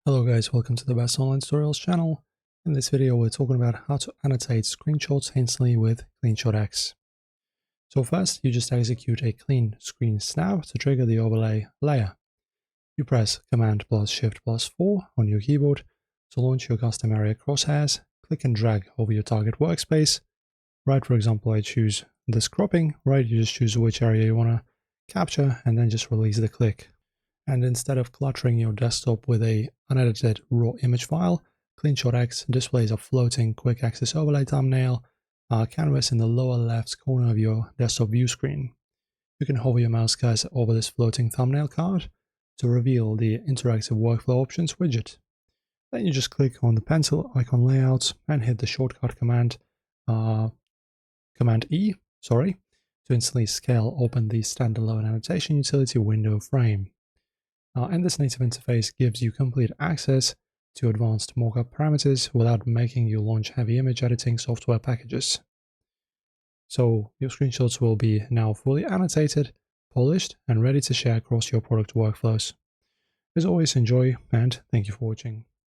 Hello guys, welcome to the Best Online Tutorials channel. In this video we're talking about how to annotate screenshots instantly with CleanShot X. So first you just execute a clean screen snap to trigger the overlay layer. You press Command plus Shift plus 4 on your keyboard to launch your custom area crosshairs, click and drag over your target workspace. Right, for example, I choose this cropping, right, you just choose which area you want to capture and then just release the click. And instead of cluttering your desktop with a unedited raw image file, CleanShot X displays a floating quick access overlay thumbnail canvas in the lower left corner of your desktop view screen. You can hover your mouse cursor over this floating thumbnail card to reveal the interactive workflow options widget. Then you just click on the pencil icon layout and hit the shortcut Command E, to instantly scale open the standalone annotation utility window frame. And this native interface gives you complete access to advanced mockup parameters without making you launch heavy image editing software packages. So your screenshots will be now fully annotated, polished, and ready to share across your product workflows. As always, enjoy and thank you for watching.